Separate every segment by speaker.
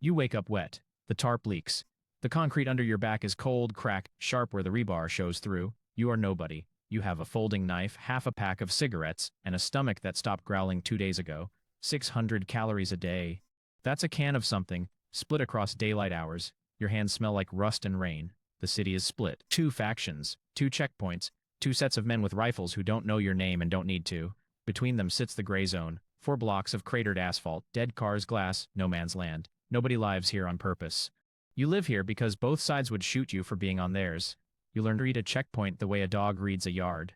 Speaker 1: You wake up wet. The tarp leaks. The concrete under your back is cold, cracked, sharp where the rebar shows through. You are nobody. You have a folding knife, half a pack of cigarettes, and a stomach that stopped growling 2 days ago. 600 calories a day. That's a can of something, split across daylight hours. Your hands smell like rust and rain. The city is split. 2 factions, 2 checkpoints, 2 sets of men with rifles who don't know your name and don't need to. Between them sits the gray zone. 4 blocks of cratered asphalt, dead cars, glass, no man's land. Nobody lives here on purpose. You live here because both sides would shoot you for being on theirs. You learn to read a checkpoint the way a dog reads a yard.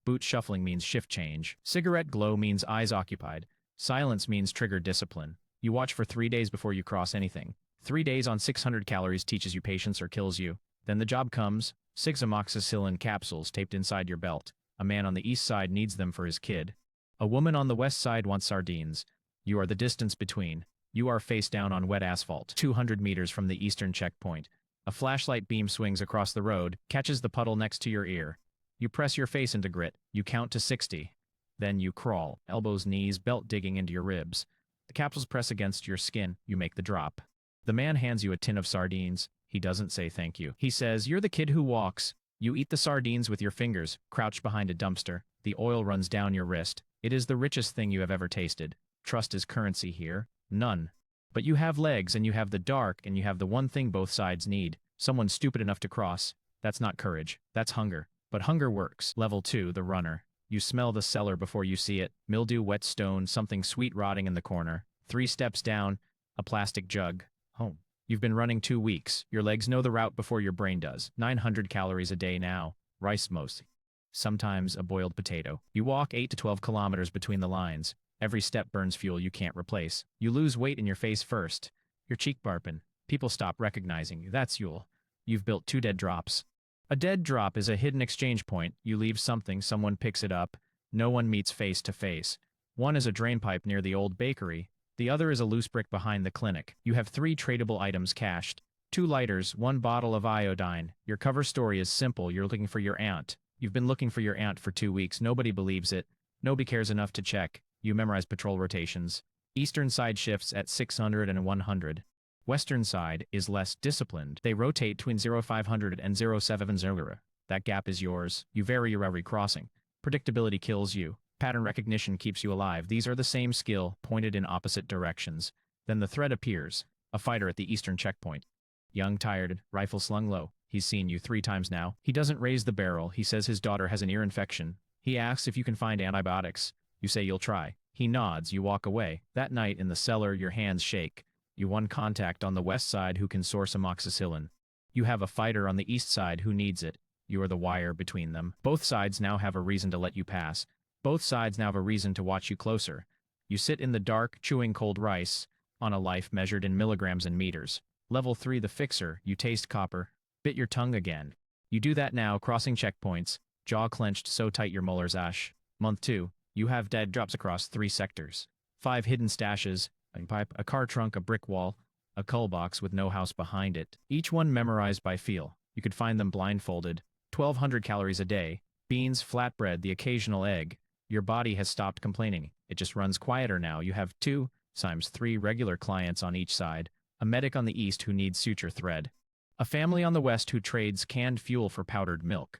Speaker 1: Boot shuffling means shift change. Cigarette glow means eyes occupied. Silence means trigger discipline. You watch for 3 days before you cross anything. 3 days on 600 calories teaches you patience or kills you. Then the job comes. 6 amoxicillin capsules taped inside your belt. A man on the east side needs them for his kid. A woman on the west side wants sardines. You are the distance between. You are face down on wet asphalt, 200 meters from the eastern checkpoint. A flashlight beam swings across the road, catches the puddle next to your ear. You press your face into grit. You count to 60. Then you crawl, elbows, knees, belt digging into your ribs. The capsules press against your skin. You make the drop. The man hands you a tin of sardines. He doesn't say thank you. He says, "You're the kid who walks." You eat the sardines with your fingers, crouched behind a dumpster. The oil runs down your wrist. It is the richest thing you have ever tasted. Trust is currency here. None. But you have legs, and you have the dark, and you have the one thing both sides need. Someone stupid enough to cross. That's not courage. That's hunger. But hunger works. Level 2, the runner. You smell the cellar before you see it. Mildew, wet stone, something sweet rotting in the corner. 3 steps down, a plastic jug. Home. You've been running 2 weeks. Your legs know the route before your brain does. 900 calories a day now. Rice mostly. Sometimes a boiled potato. You walk 8 to 12 kilometers between the lines. Every step burns fuel you can't replace. You lose weight in your face first. Your cheek barpin. People stop recognizing you. That's Yule. You've built 2 dead drops. A dead drop is a hidden exchange point. You leave something, someone picks it up. No one meets face to face. One is a drain pipe near the old bakery. The other is a loose brick behind the clinic. You have 3 tradable items cached. 2 lighters, 1 bottle of iodine. Your cover story is simple. You're looking for your aunt. You've been looking for your aunt for 2 weeks. Nobody believes it. Nobody cares enough to check. You memorize patrol rotations. Eastern side shifts at 600 and 100. Western side is less disciplined. They rotate between 0500 and 0700. That gap is yours. You vary your every crossing. Predictability kills you. Pattern recognition keeps you alive. These are the same skill, pointed in opposite directions. Then the threat appears. A fighter at the eastern checkpoint. Young, tired, rifle slung low. He's seen you 3 times now. He doesn't raise the barrel. He says his daughter has an ear infection. He asks if you can find antibiotics. You say you'll try. He nods. You walk away. That night in the cellar, your hands shake. You one contact on the west side who can source amoxicillin. You have a fighter on the east side who needs it. You are the wire between them. Both sides now have a reason to let you pass. Both sides now have a reason to watch you closer. You sit in the dark, chewing cold rice, on a life measured in milligrams and meters. Level 3, the fixer. You taste copper. Bit your tongue again. You do that now, crossing checkpoints, jaw clenched so tight your molars ash. Month 2. You have dead drops across 3 sectors. 5 hidden stashes, a pipe, a car trunk, a brick wall, a cull box with no house behind it. Each one memorized by feel. You could find them blindfolded. 1,200 calories a day. Beans, flatbread, the occasional egg. Your body has stopped complaining. It just runs quieter now. You have 2, sometimes 3 regular clients on each side. A medic on the east who needs suture thread. A family on the west who trades canned fuel for powdered milk.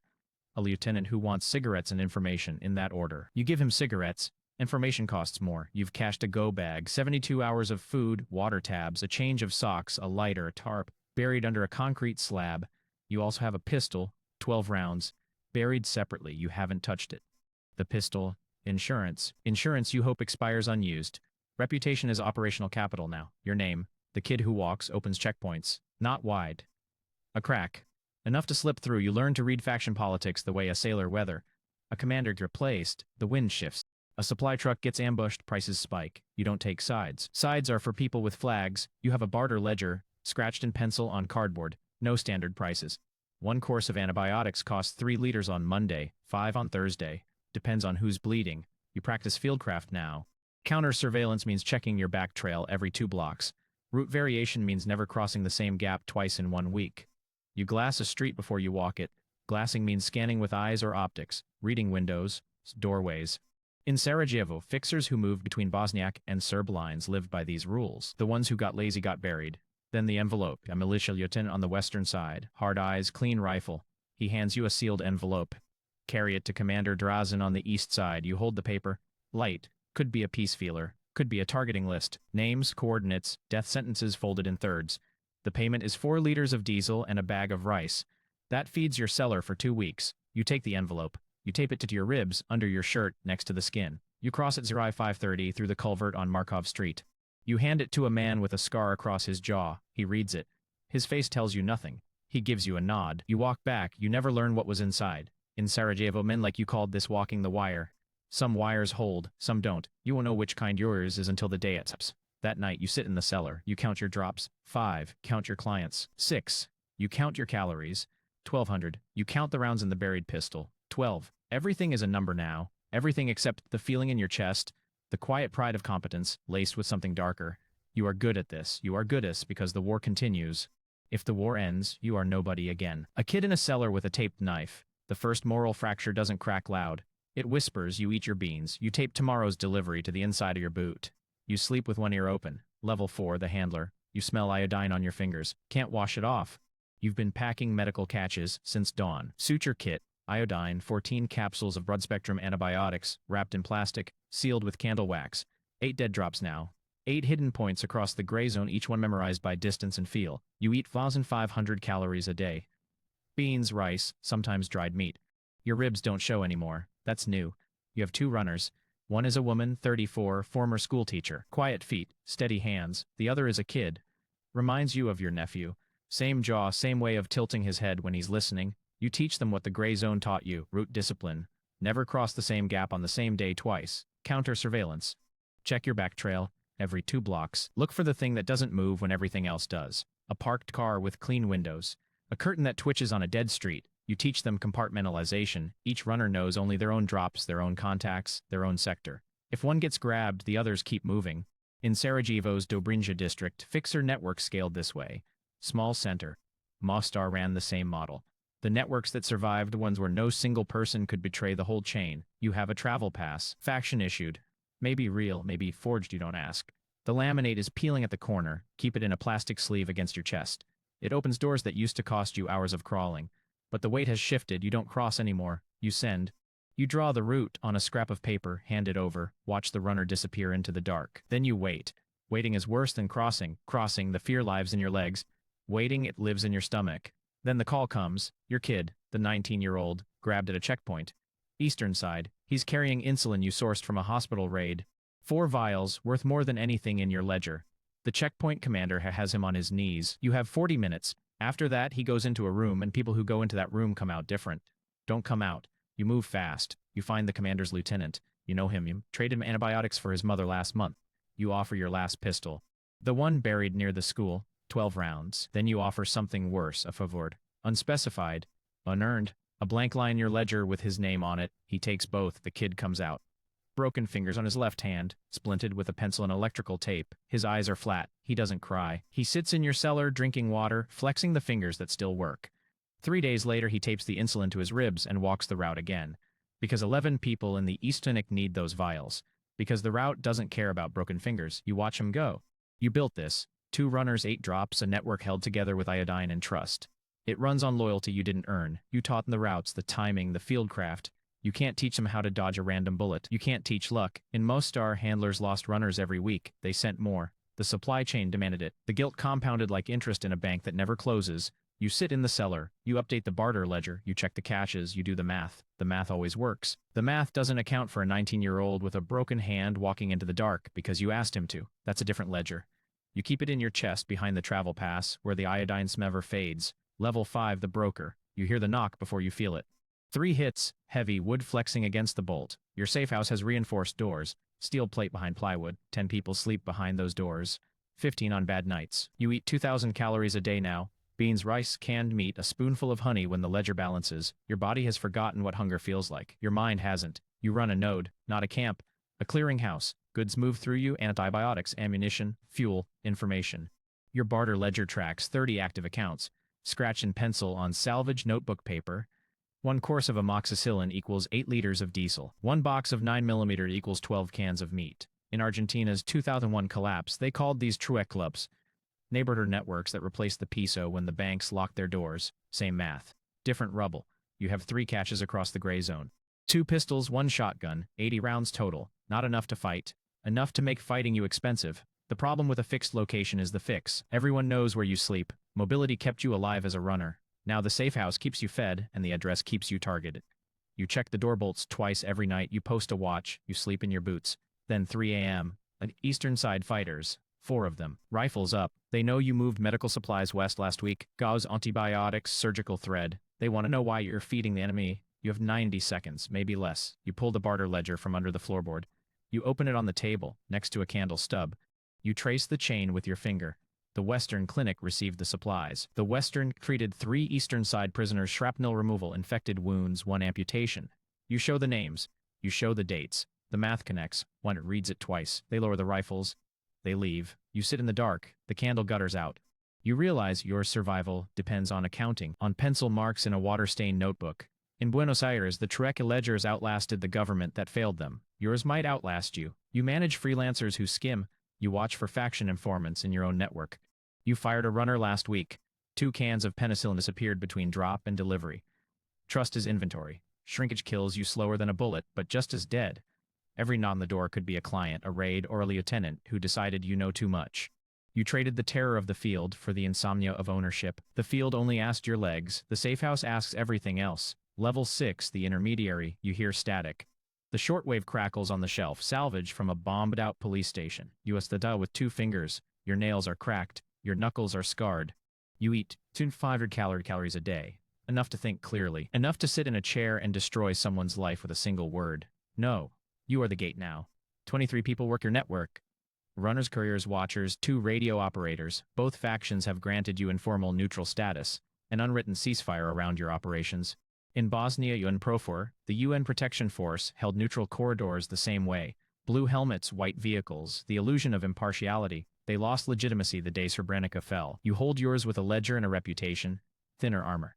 Speaker 1: A lieutenant who wants cigarettes and information in that order. You give him cigarettes. Information costs more. You've cached a go bag, 72 hours of food, water tabs, a change of socks, a lighter, a tarp, buried under a concrete slab. You also have a pistol, 12 rounds, buried separately. You haven't touched it. The pistol, insurance. Insurance you hope expires unused. Reputation is operational capital now. Your name, the kid who walks, opens checkpoints. Not wide. A crack. Enough to slip through. You learn to read faction politics the way a sailor weather. A commander gets replaced. The wind shifts. A supply truck gets ambushed. Prices spike. You don't take sides. Sides are for people with flags. You have a barter ledger, scratched in pencil on cardboard. No standard prices. 1 course of antibiotics costs 3 liters on Monday, 5 on Thursday. Depends on who's bleeding. You practice fieldcraft now. Counter surveillance means checking your back trail every 2 blocks. Route variation means never crossing the same gap twice in 1 week. You glass a street before you walk it. Glassing means scanning with eyes or optics, reading windows, doorways. In Sarajevo, fixers who moved between Bosniak and Serb lines lived by these rules. The ones who got lazy got buried. Then the envelope, a militia lieutenant on the western side, hard eyes, clean rifle. He hands you a sealed envelope. Carry it to Commander Drazen on the east side. You hold the paper. Light. Could be a peace feeler. Could be a targeting list. Names, coordinates, death sentences folded in thirds. The payment is 4 liters of diesel and a bag of rice. That feeds your cellar for 2 weeks. You take the envelope. You tape it to your ribs, under your shirt, next to the skin. You cross at 0530 through the culvert on Markov Street. You hand it to a man with a scar across his jaw. He reads it. His face tells you nothing. He gives you a nod. You walk back. You never learn what was inside. In Sarajevo, men like you called this walking the wire. Some wires hold, some don't. You won't know which kind yours is until the day it's up. That night, you sit in the cellar. You count your drops. 5. Count your clients. 6. You count your calories. 1200. You count the rounds in the buried pistol. 12. Everything is a number now. Everything except the feeling in your chest, the quiet pride of competence, laced with something darker. You are good at this. You are goodest because the war continues. If the war ends, you are nobody again. A kid in a cellar with a taped knife. The first moral fracture doesn't crack loud. It whispers, you eat your beans. You tape tomorrow's delivery to the inside of your boot. You sleep with one ear open. Level 4, the handler. You smell iodine on your fingers. Can't wash it off. You've been packing medical catches since dawn. Suture kit. Iodine, 14 capsules of broad-spectrum antibiotics, wrapped in plastic, sealed with candle wax. 8 dead drops now. 8 hidden points across the gray zone, each one memorized by distance and feel. You eat 1,500 calories a day. Beans, rice, sometimes dried meat. Your ribs don't show anymore. That's new. You have 2 runners. One is a woman, 34, former schoolteacher. Quiet feet, steady hands. The other is a kid. Reminds you of your nephew. Same jaw, same way of tilting his head when he's listening. You teach them what the gray zone taught you, root discipline. Never cross the same gap on the same day twice. Counter surveillance. Check your back trail. Every 2 blocks. Look for the thing that doesn't move when everything else does. A parked car with clean windows. A curtain that twitches on a dead street. You teach them compartmentalization. Each runner knows only their own drops, their own contacts, their own sector. If one gets grabbed, the others keep moving. In Sarajevo's Dobrinja district, fixer network scaled this way. Small center. Mostar ran the same model. The networks that survived, ones where no single person could betray the whole chain. You have a travel pass, faction issued. Maybe real, maybe forged, you don't ask. The laminate is peeling at the corner. Keep it in a plastic sleeve against your chest. It opens doors that used to cost you hours of crawling. But the weight has shifted. You don't cross anymore. You send. You draw the route on a scrap of paper, hand it over, watch the runner disappear into the dark. Then you wait. Waiting is worse than crossing. Crossing, the fear lives in your legs. Waiting, it lives in your stomach. Then the call comes. Your kid, the 19-year-old, grabbed at a checkpoint. Eastern side. He's carrying insulin you sourced from a hospital raid. 4 vials, worth more than anything in your ledger. The checkpoint commander has him on his knees. You have 40 minutes. After that, he goes into a room, and people who go into that room come out different. Don't come out. You move fast. You find the commander's lieutenant. You know him. You trade him antibiotics for his mother last month. You offer your last pistol. The one buried near the school. 12 rounds. Then you offer something worse, a favor. Unspecified. Unearned. A blank line in your ledger with his name on it. He takes both. The kid comes out. Broken fingers on his left hand, splinted with a pencil and electrical tape. His eyes are flat. He doesn't cry. He sits in your cellar, drinking water, flexing the fingers that still work. 3 days later, he tapes the insulin to his ribs and walks the route again. Because 11 people in the East Clinic need those vials. Because the route doesn't care about broken fingers. You watch him go. You built this. 2 runners, 8 drops, a network held together with iodine and trust. It runs on loyalty you didn't earn. You taught them the routes, the timing, the fieldcraft. You can't teach them how to dodge a random bullet. You can't teach luck. In Mostar, handlers lost runners every week. They sent more. The supply chain demanded it. The guilt compounded like interest in a bank that never closes. You sit in the cellar. You update the barter ledger. You check the caches. You do the math. The math always works. The math doesn't account for a 19-year-old with a broken hand walking into the dark because you asked him to. That's a different ledger. You keep it in your chest behind the travel pass, where the iodine smever fades. Level 5, the broker. You hear the knock before you feel it. 3 hits, heavy, wood flexing against the bolt. Your safe house has reinforced doors. Steel plate behind plywood. 10 people sleep behind those doors. 15 on bad nights. You eat 2,000 calories a day now. Beans, rice, canned meat, a spoonful of honey when the ledger balances. Your body has forgotten what hunger feels like. Your mind hasn't. You run a node, not a camp. A clearinghouse. Goods move through you, antibiotics, ammunition, fuel, information. Your barter ledger tracks 30 active accounts. Scratch and pencil on salvage notebook paper. 1 course of amoxicillin equals 8 liters of diesel. 1 box of 9mm equals 12 cans of meat. In Argentina's 2001 collapse, they called these truec clubs. Neighborhood networks that replace the peso when the banks lock their doors. Same math. Different rubble. You have 3 catches across the gray zone. 2 pistols, 1 shotgun, 80 rounds total. Not enough to fight. Enough to make fighting you expensive. The problem with a fixed location is the fix. Everyone knows where you sleep. Mobility kept you alive as a runner. Now the safe house keeps you fed, and the address keeps you targeted. You check the door bolts twice every night, you post a watch, you sleep in your boots. Then 3 a.m. Eastern Side fighters. 4 of them. Rifles up. They know you moved medical supplies west last week. Gauze, antibiotics, surgical thread. They want to know why you're feeding the enemy. You have 90 seconds, maybe less. You pull the barter ledger from under the floorboard. You open it on the table, next to a candle stub. You trace the chain with your finger. The Western Clinic received the supplies. The Western treated 3 Eastern Side prisoners, shrapnel removal, infected wounds, 1 amputation. You show the names. You show the dates. The math connects. One reads it twice. They lower the rifles. They leave. You sit in the dark. The candle gutters out. You realize your survival depends on accounting, on pencil marks in a water-stained notebook. In Buenos Aires, the Trueque ledgers outlasted the government that failed them. Yours might outlast you. You manage freelancers who skim. You watch for faction informants in your own network. You fired a runner last week. 2 cans of penicillin disappeared between drop and delivery. Trust is inventory. Shrinkage kills you slower than a bullet, but just as dead. Every knot on the door could be a client, a raid, or a lieutenant who decided you know too much. You traded the terror of the field for the insomnia of ownership. The field only asked your legs. The safe house asks everything else. Level 6, the intermediary, you hear static. The shortwave crackles on the shelf, salvage from a bombed-out police station. You press the dial with 2 fingers. Your nails are cracked. Your knuckles are scarred. You eat 200 calories a day. Enough to think clearly. Enough to sit in a chair and destroy someone's life with a single word. No. You are the gate now. 23 people work your network. Runners, couriers, watchers, 2 radio operators. Both factions have granted you informal neutral status. An unwritten ceasefire around your operations. In Bosnia, UNPROFOR, the UN Protection Force, held neutral corridors the same way. Blue helmets, white vehicles, the illusion of impartiality. They lost legitimacy the day Srebrenica fell. You hold yours with a ledger and a reputation, thinner armor.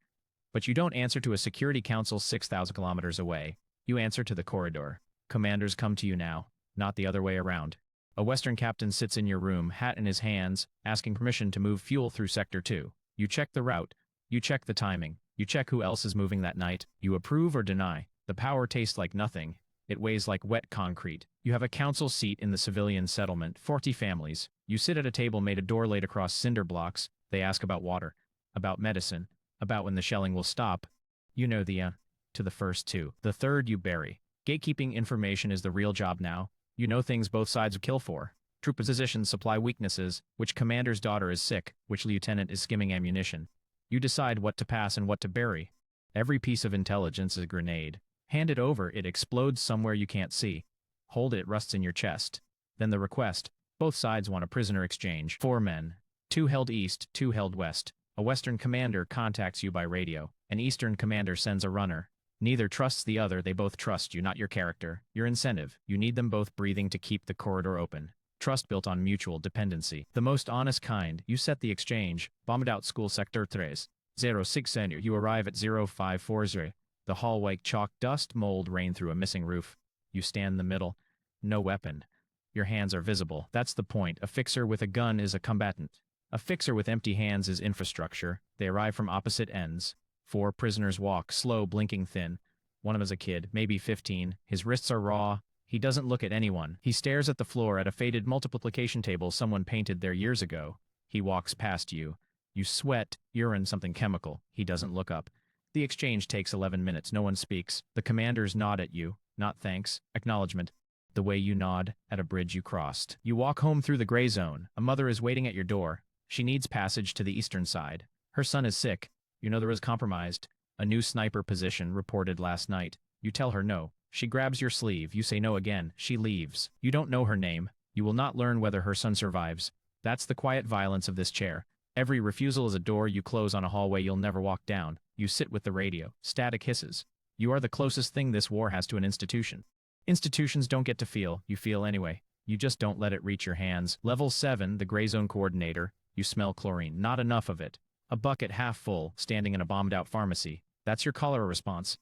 Speaker 1: But you don't answer to a security council 6,000 kilometers away. You answer to the corridor. Commanders come to you now, not the other way around. A Western captain sits in your room, hat in his hands, asking permission to move fuel through Sector 2. You check the route. You check the timing. You check who else is moving that night. You approve or deny. The power tastes like nothing. It weighs like wet concrete. You have a council seat in the civilian settlement, 40 families. You sit at a table made a door laid across cinder blocks. They ask about water, about medicine, about when the shelling will stop. You know to the first 2. The third you bury. Gatekeeping information is the real job now. You know things both sides would kill for. Troop positions supply weaknesses, which commander's daughter is sick, which lieutenant is skimming ammunition. You decide what to pass and what to bury. Every piece of intelligence is a grenade. Hand it over, it explodes somewhere you can't see. Hold it, it rusts in your chest. Then the request. Both sides want a prisoner exchange. 4 men. 2 held east, 2 held west. A Western commander contacts you by radio. An Eastern commander sends a runner. Neither trusts the other, they both trust you, not your character, your incentive. You need them both breathing to keep the corridor open. Trust built on mutual dependency. The most honest kind. You set the exchange. Bombed out school sector 306 center. You arrive at 0540. The hallway, chalk, dust, mold rain through a missing roof. You stand in the middle. No weapon. Your hands are visible. That's the point. A fixer with a gun is a combatant. A fixer with empty hands is infrastructure. They arrive from opposite ends. 4 prisoners walk, slow, blinking thin. One of them is a kid, maybe 15. His wrists are raw. He doesn't look at anyone. He stares at the floor at a faded multiplication table someone painted there years ago. He walks past you. You sweat, urine, something chemical. He doesn't look up. The exchange takes 11 minutes. No one speaks. The commanders nod at you. Not thanks. Acknowledgement. The way you nod at a bridge you crossed. You walk home through the gray zone. A mother is waiting at your door. She needs passage to the eastern side. Her son is sick. You know there is compromised. A new sniper position reported last night. You tell her no. She grabs your sleeve. You say no again. She leaves. You don't know her name. You will not learn whether her son survives. That's the quiet violence of this chair. Every refusal is a door you close on a hallway you'll never walk down. You sit with the radio. Static hisses. You are the closest thing this war has to an institution. Institutions don't get to feel. You feel anyway. You just don't let it reach your hands. Level 7, the gray zone coordinator. You smell chlorine. Not enough of it. A bucket half full, standing in a bombed-out pharmacy. That's your cholera response.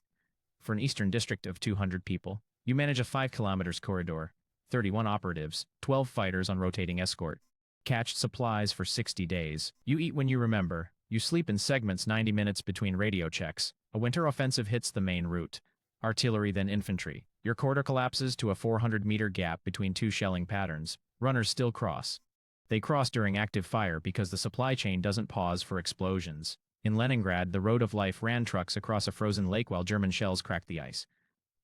Speaker 1: For an eastern district of 200 people, you manage a 5 kilometers corridor, 31 operatives, 12 fighters on rotating escort. Cached supplies for 60 days. You eat when you remember. You sleep in segments 90 minutes between radio checks. A winter offensive hits the main route. Artillery then infantry. Your corridor collapses to a 400-meter gap between two shelling patterns. Runners still cross. They cross during active fire because the supply chain doesn't pause for explosions. In Leningrad, the road of life ran trucks across a frozen lake while German shells cracked the ice.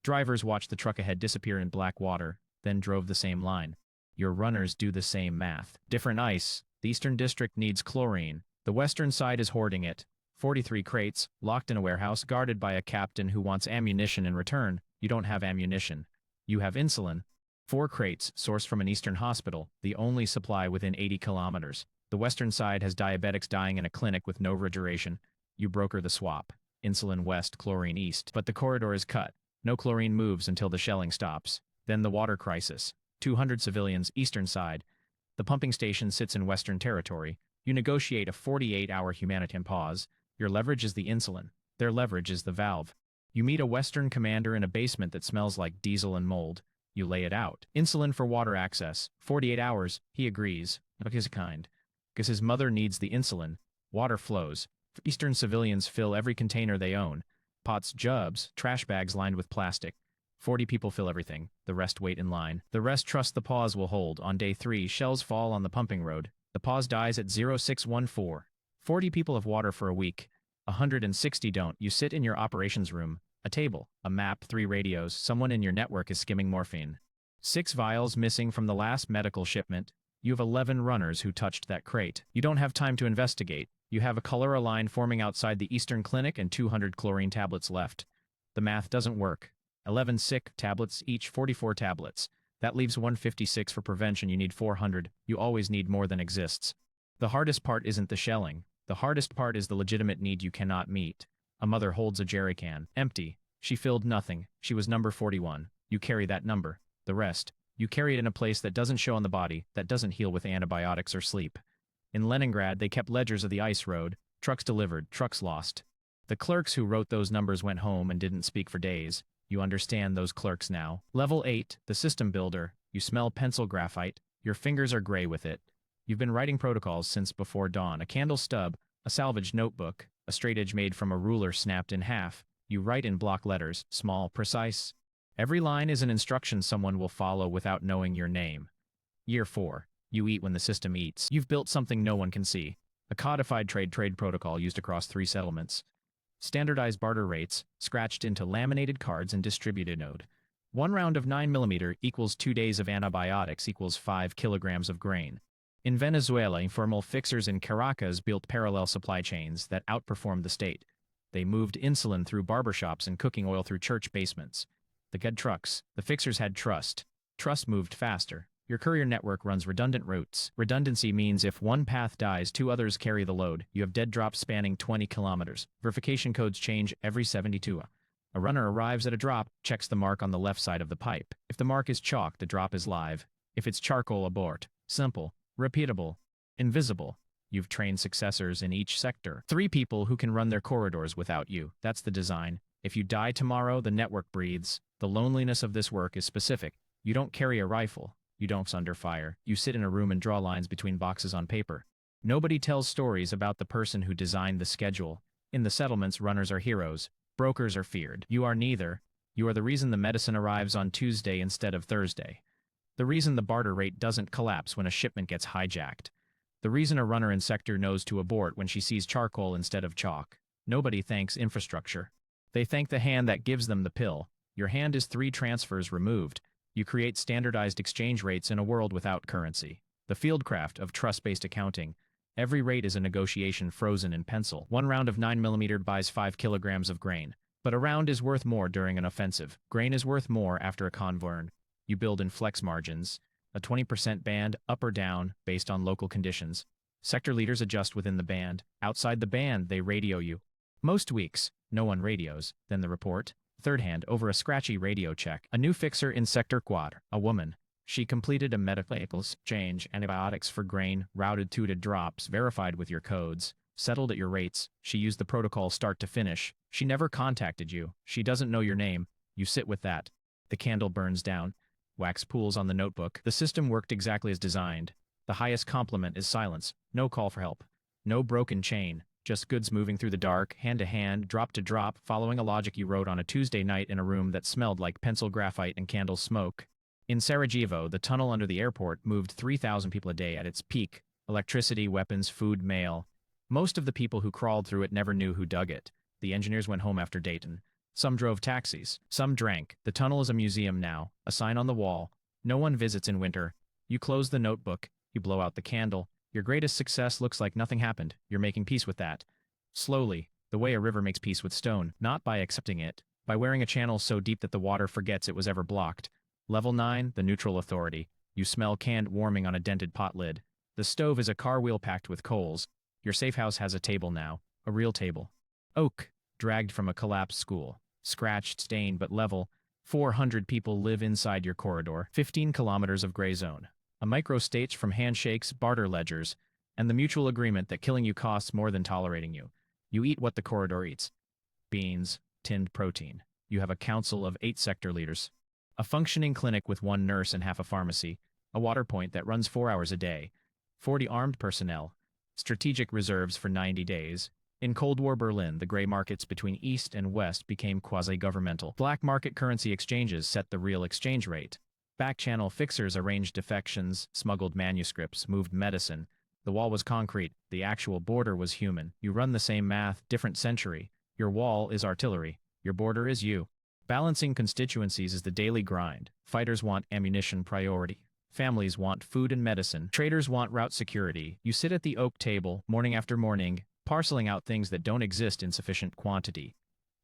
Speaker 1: Drivers watched the truck ahead disappear in black water, then drove the same line. Your runners do the same math. Different ice. The Eastern District needs chlorine. The Western side is hoarding it. 43 crates, locked in a warehouse, guarded by a captain who wants ammunition in return. You don't have ammunition. You have insulin. 4 crates, sourced from an Eastern hospital, the only supply within 80 kilometers. The Western side has diabetics dying in a clinic with no refrigeration. You broker the swap. Insulin west, chlorine east. But the corridor is cut. No chlorine moves until the shelling stops. Then the water crisis. 200 civilians, eastern side. The pumping station sits in Western territory. You negotiate a 48-hour humanitarian pause. Your leverage is the insulin. Their leverage is the valve. You meet a Western commander in a basement that smells like diesel and mold. You lay it out. Insulin for water access. 48 hours. He agrees. But his kind. Because his mother needs the insulin. Water flows. Eastern civilians fill every container they own. Pots, jugs, trash bags lined with plastic. 40 people fill everything. The rest wait in line. The rest trust the pause will hold. On day 3, shells fall on the pumping road. The pause dies at 0614. 40 people have water for a week. 160 don't. You sit in your operations room. A table, a map, 3 radios. Someone in your network is skimming morphine. 6 vials missing from the last medical shipment. You have 11 runners who touched that crate. You don't have time to investigate. You have a cholera line forming outside the Eastern Clinic and 200 chlorine tablets left. The math doesn't work. 11 sick tablets, each 44 tablets. That leaves 156 for prevention. You need 400. You always need more than exists. The hardest part isn't the shelling. The hardest part is the legitimate need you cannot meet. A mother holds a jerry can. Empty. She filled nothing. She was number 41. You carry that number. The rest. You carry it in a place that doesn't show on the body, that doesn't heal with antibiotics or sleep. In Leningrad, they kept ledgers of the ice road. Trucks delivered, trucks lost. The clerks who wrote those numbers went home and didn't speak for days. You understand those clerks now. Level 8, the system builder. You smell pencil graphite. Your fingers are gray with it. You've been writing protocols since before dawn. A candle stub, a salvaged notebook, a straight edge made from a ruler snapped in half. You write in block letters, small, precise. Every line is an instruction someone will follow without knowing your name. Year 4. You eat when the system eats. You've built something no one can see. A codified trade protocol used across 3 settlements. Standardized barter rates, scratched into laminated cards and distributed node. 1 round of 9mm equals 2 days of antibiotics equals 5 kilograms of grain. In Venezuela, informal fixers in Caracas built parallel supply chains that outperformed the state. They moved insulin through barbershops and cooking oil through church basements. They had trucks. The fixers had trust. Trust moved faster. Your courier network runs redundant routes. Redundancy means if one path dies, 2 others carry the load. You have dead drops spanning 20 kilometers. Verification codes change every 72. A runner arrives at a drop, checks the mark on the left side of the pipe. If the mark is chalk, the drop is live. If it's charcoal, abort. Simple. Repeatable. Invisible. You've trained successors in each sector. 3 people who can run their corridors without you. That's the design. If you die tomorrow, the network breathes. The loneliness of this work is specific. You don't carry a rifle. You don't under fire. You sit in a room and draw lines between boxes on paper. Nobody tells stories about the person who designed the schedule. In the settlements, runners are heroes. Brokers are feared. You are neither. You are the reason the medicine arrives on Tuesday instead of Thursday. The reason the barter rate doesn't collapse when a shipment gets hijacked. The reason a runner in sector knows to abort when she sees charcoal instead of chalk. Nobody thanks infrastructure. They thank the hand that gives them the pill. Your hand is 3 transfers removed. You create standardized exchange rates in a world without currency. The fieldcraft of trust-based accounting. Every rate is a negotiation frozen in pencil. 1 round of 9mm buys 5 kilograms of grain. But a round is worth more during an offensive. Grain is worth more after a convern. You build in flex margins. A 20% band, up or down, based on local conditions. Sector leaders adjust within the band. Outside the band, they radio you. Most weeks, no one radios. Then the report. Third hand over a scratchy radio check. A new fixer in Sector Quad, a woman. She completed a medical exchange, antibiotics for grain, routed to drops, verified with your codes, settled at your rates. She used the protocol start to finish. She never contacted you. She doesn't know your name. You sit with that. The candle burns down. Wax pools on the notebook. The system worked exactly as designed. The highest compliment is silence, no call for help. No broken chain, just goods moving through the dark, hand to hand, drop to drop, following a logic you wrote on a Tuesday night in a room that smelled like pencil graphite and candle smoke. In Sarajevo, the tunnel under the airport moved 3,000 people a day at its peak. Electricity, weapons, food, mail. Most of the people who crawled through it never knew who dug it. The engineers went home after Dayton. Some drove taxis. Some drank. The tunnel is a museum now. A sign on the wall. No one visits in winter. You close the notebook. You blow out the candle. Your greatest success looks like nothing happened. You're making peace with that. Slowly, the way a river makes peace with stone, not by accepting it, by wearing a channel so deep that the water forgets it was ever blocked. Level 9, the neutral authority. You smell canned warming on a dented pot lid. The stove is a car wheel packed with coals. Your safe house has a table now, a real table. Oak, dragged from a collapsed school. Scratched, stained, but level. 400 people live inside your corridor. 15 kilometers of gray zone. A micro-state from handshakes, barter ledgers, and the mutual agreement that killing you costs more than tolerating you. You eat what the corridor eats. Beans, tinned protein. You have a council of 8 sector leaders. A functioning clinic with 1 nurse and half a pharmacy. A water point that runs 4 hours a day. 40 armed personnel. Strategic reserves for 90 days. In Cold War Berlin, the gray markets between East and West became quasi-governmental. Black market currency exchanges set the real exchange rate. Back-channel fixers arranged defections, smuggled manuscripts, moved medicine. The wall was concrete. The actual border was human. You run the same math, different century. Your wall is artillery. Your border is you. Balancing constituencies is the daily grind. Fighters want ammunition priority. Families want food and medicine. Traders want route security. You sit at the oak table, morning after morning, parceling out things that don't exist in sufficient quantity.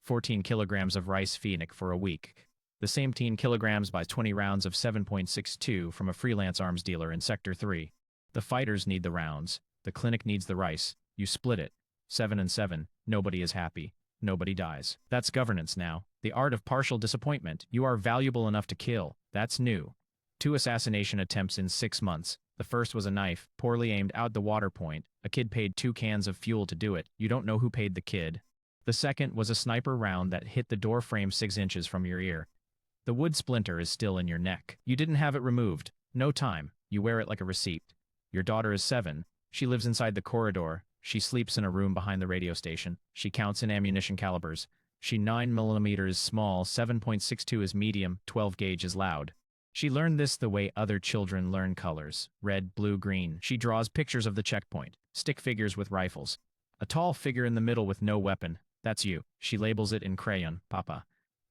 Speaker 1: 14 kilograms of rice phoenix for a week. The same 10 kilograms buys 20 rounds of 7.62 from a freelance arms dealer in Sector 3. The fighters need the rounds. The clinic needs the rice. You split it. 7 and 7. Nobody is happy. Nobody dies. That's governance now. The art of partial disappointment. You are valuable enough to kill. That's new. 2 assassination attempts in 6 months. The first was a knife, poorly aimed out the water point. A kid paid 2 cans of fuel to do it. You don't know who paid the kid. The second was a sniper round that hit the door frame 6 inches from your ear. The wood splinter is still in your neck. You didn't have it removed. No time. You wear it like a receipt. Your daughter is 7. She lives inside the corridor. She sleeps in a room behind the radio station. She counts in ammunition calibers. She 9mm is small, 7.62 is medium, 12 gauge is loud. She learned this the way other children learn colors. Red, blue, green. She draws pictures of the checkpoint. Stick figures with rifles. A tall figure in the middle with no weapon. That's you. She labels it in crayon, Papa.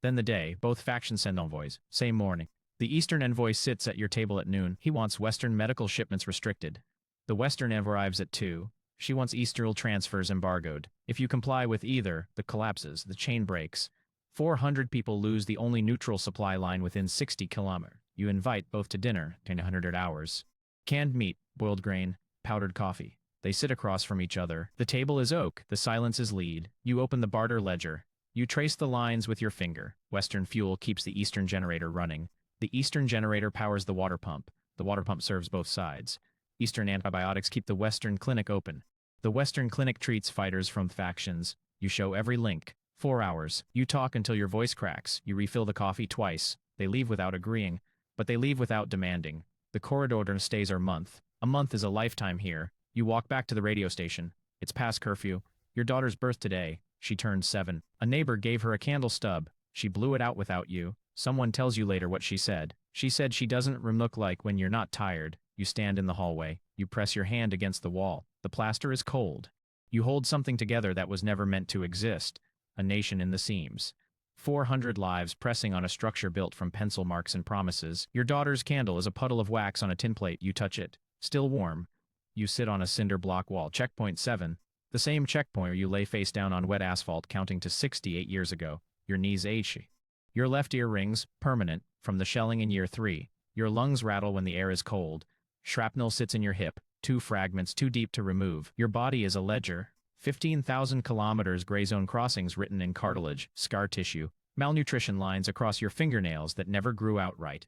Speaker 1: Then the day, both factions send envoys. Same morning. The Eastern envoy sits at your table at noon. He wants Western medical shipments restricted. The Western envoy arrives at 2. She wants Eastern transfers embargoed. If you comply with either, the collapses, the chain breaks. 400 people lose the only neutral supply line within 60 kilometers. You invite both to dinner in 100 hours. Canned meat, boiled grain, powdered coffee. They sit across from each other. The table is oak. The silence is lead. You open the barter ledger. You trace the lines with your finger. Western fuel keeps the Eastern generator running. The Eastern generator powers the water pump. The water pump serves both sides. Eastern antibiotics keep the Western clinic open. The Western clinic treats fighters from factions. You show every link. 4 hours. You talk until your voice cracks. You refill the coffee twice. They leave without agreeing, but they leave without demanding. The corridor stays a month. A month is a lifetime here. You walk back to the radio station. It's past curfew. Your daughter's birth today. She turned 7. A neighbor gave her a candle stub. She blew it out without you. Someone tells you later what she said. She said she doesn't look like when you're not tired. You stand in the hallway. You press your hand against the wall. The plaster is cold. You hold something together that was never meant to exist. A nation in the seams. 400 lives pressing on a structure built from pencil marks and promises. Your daughter's candle is a puddle of wax on a tin plate. You touch it. Still warm. You sit on a cinder block wall. Checkpoint 7. The same checkpoint where you lay face down on wet asphalt counting to 68 years ago. Your knees ache. Your left ear rings, permanent, from the shelling in year 3. Your lungs rattle when the air is cold. Shrapnel sits in your hip. 2 fragments too deep to remove. Your body is a ledger. 15,000 kilometers gray zone crossings written in cartilage, scar tissue, malnutrition lines across your fingernails that never grew out right.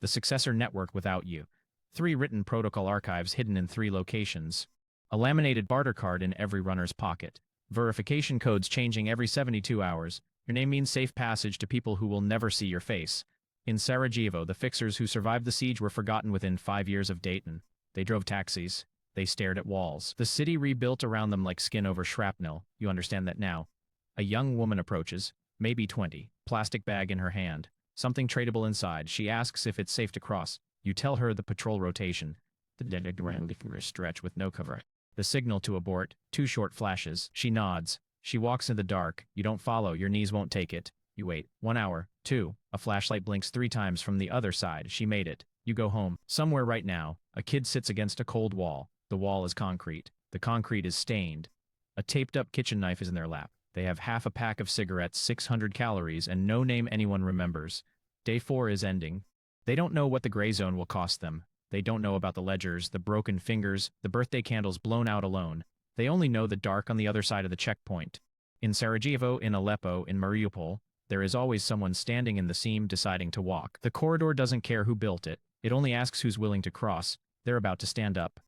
Speaker 1: The successor network without you. 3 written protocol archives hidden in 3 locations. A laminated barter card in every runner's pocket. Verification codes changing every 72 hours. Your name means safe passage to people who will never see your face. In Sarajevo, the fixers who survived the siege were forgotten within 5 years of Dayton. They drove taxis. They stared at walls. The city rebuilt around them like skin over shrapnel. You understand that now. A young woman approaches, maybe 20, plastic bag in her hand. Something tradable inside. She asks if it's safe to cross. You tell her the patrol rotation. The stretch with no cover. The signal to abort, 2 short flashes. She nods. She walks in the dark. You don't follow. Your knees won't take it. You wait. 1 hour. 2. A flashlight blinks 3 times from the other side. She made it. You go home. Somewhere right now, a kid sits against a cold wall. The wall is concrete. The concrete is stained. A taped-up kitchen knife is in their lap. They have half a pack of cigarettes, 600 calories, and no name anyone remembers. Day 4 is ending. They don't know what the gray zone will cost them. They don't know about the ledgers, the broken fingers, the birthday candles blown out alone. They only know the dark on the other side of the checkpoint. In Sarajevo, in Aleppo, in Mariupol, there is always someone standing in the seam deciding to walk. The corridor doesn't care who built it. It only asks who's willing to cross. They're about to stand up.